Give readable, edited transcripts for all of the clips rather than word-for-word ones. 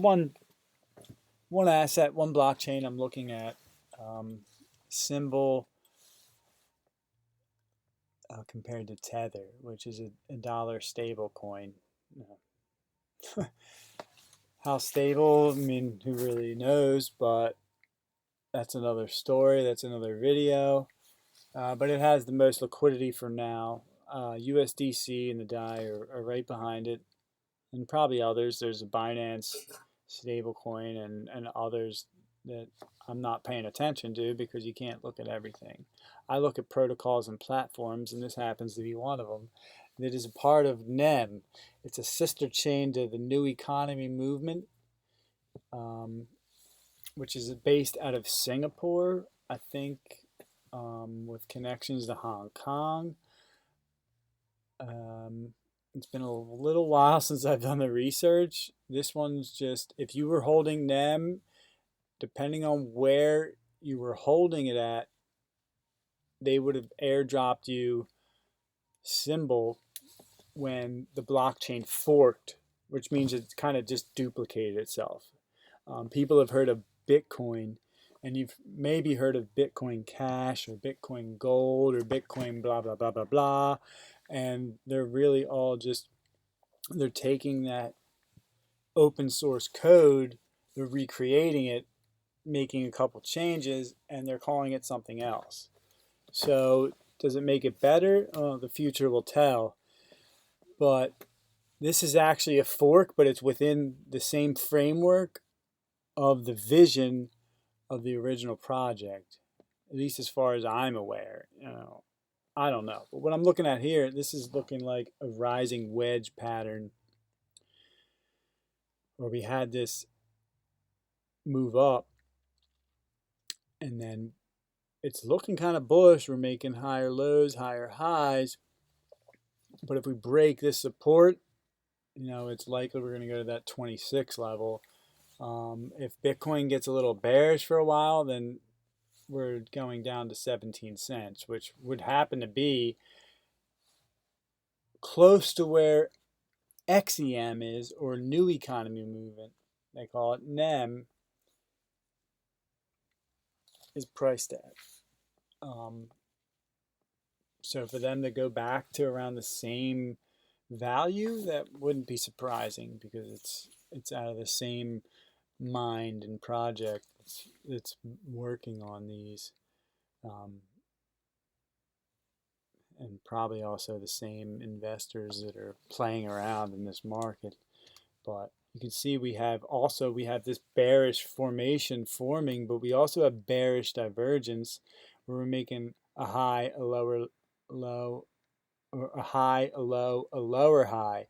One asset, one blockchain I'm looking at, Symbol compared to Tether, which is a dollar stable coin. How stable? I mean, who really knows? But that's another story. That's another video. But it has the most liquidity for now. USDC and the DAI are right behind it, and probably others. There's a Binance stablecoin and others that I'm not paying attention to because you can't look at everything. I look at protocols and platforms, and this happens to be one of them. That is a part of NEM. It's a sister chain to the New Economy movement, which is based out of Singapore, I think, with connections to Hong Kong. It's been a little while since I've done the research. This one's just, if you were holding NEM, depending on where you were holding it at, they would have airdropped you Symbol when the blockchain forked, which means it kind of just duplicated itself. People have heard of Bitcoin, and you've maybe heard of Bitcoin Cash or Bitcoin Gold or Bitcoin blah, blah, blah, blah, blah. And they're really all just, they're taking that open source code, they're recreating it, making a couple changes, and they're calling it something else. So does it make it better? The future will tell. But this is actually a fork, but it's within the same framework of the vision of the original project, at least as far as I'm aware. I don't know. But what I'm looking at here, this is looking like a rising wedge pattern where we had this move up, and then it's looking kind of bullish. We're making higher lows, higher highs. But if we break this support, it's likely we're going to go to that 26 level. If Bitcoin gets a little bearish for a while, then we're going down to 17 cents, which would happen to be close to where XYM is, or New Economy Movement, they call it, NEM, is priced at. So for them to go back to around the same value, that wouldn't be surprising because it's out of the same mind and project that's working on these, and probably also the same investors that are playing around in this market. But you can see we have this bearish formation forming, but we also have bearish divergence where we're making a high, a lower low, or a high, a low, a lower high,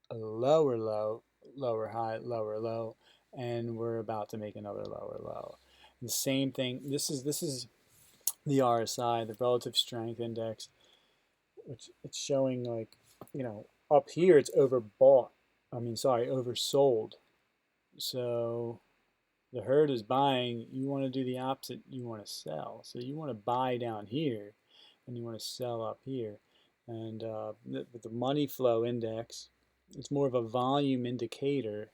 a lower low, lower high, lower low, and we're about to make another lower low. The same thing, this is the RSI, the relative strength index, which it's showing like, up here it's overbought. Oversold. So the herd is buying, you want to do the opposite, you want to sell. So you want to buy down here and you want to sell up here. And the money flow index, it's more of a volume indicator,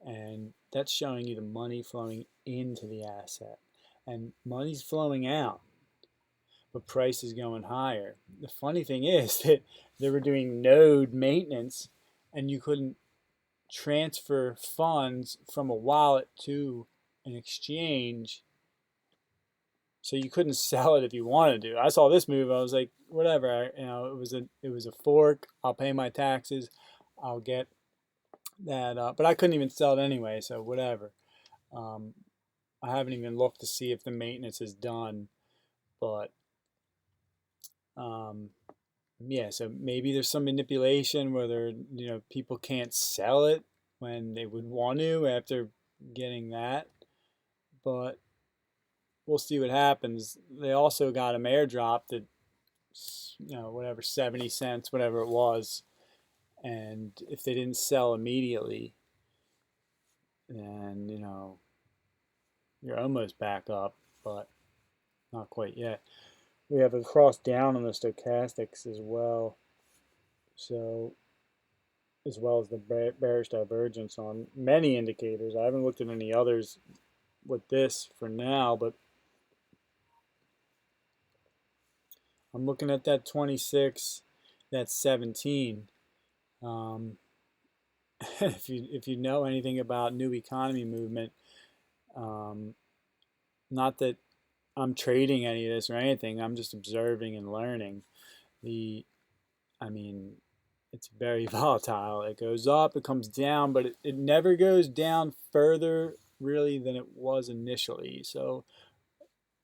and that's showing you the money flowing into the asset. And money's flowing out, but price is going higher. The funny thing is that they were doing node maintenance, and you couldn't transfer funds from a wallet to an exchange, so you couldn't sell it if you wanted to. I saw this move, I was like, whatever, it was a fork. I'll pay my taxes, I'll get that, but I couldn't even sell it anyway, so whatever. I haven't even looked to see if the maintenance is done, but yeah, so maybe there's some manipulation where people can't sell it when they would want to after getting that, but we'll see what happens. They also got them airdropped at whatever, 70 cents, whatever it was, and if they didn't sell immediately, then you're almost back up, but not quite yet. We have a cross down on the stochastics as well. So as well as the bearish divergence on many indicators. I haven't looked at any others with this for now, but I'm looking at that 26, that 17. If you know anything about new economy movement, um, not that I'm trading any of this or anything, I'm just observing and learning. I mean, it's very volatile. It goes up, it comes down, but it never goes down further really than it was initially. So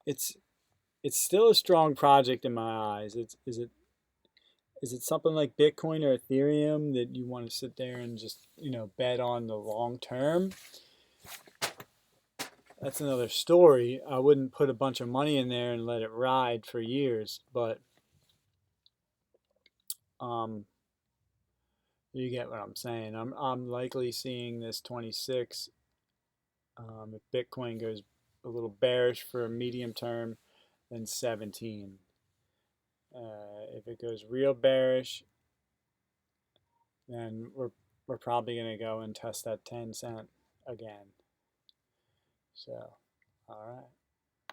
it's it's still a strong project in my eyes. Is it something like Bitcoin or Ethereum that you want to sit there and just, bet on the long term? That's another story. I wouldn't put a bunch of money in there and let it ride for years, but um, you get what I'm saying. I'm likely seeing this 26. If Bitcoin goes a little bearish for a medium term, then 17. If it goes real bearish, then we're probably going to go and test that 10 cent again. So, all right.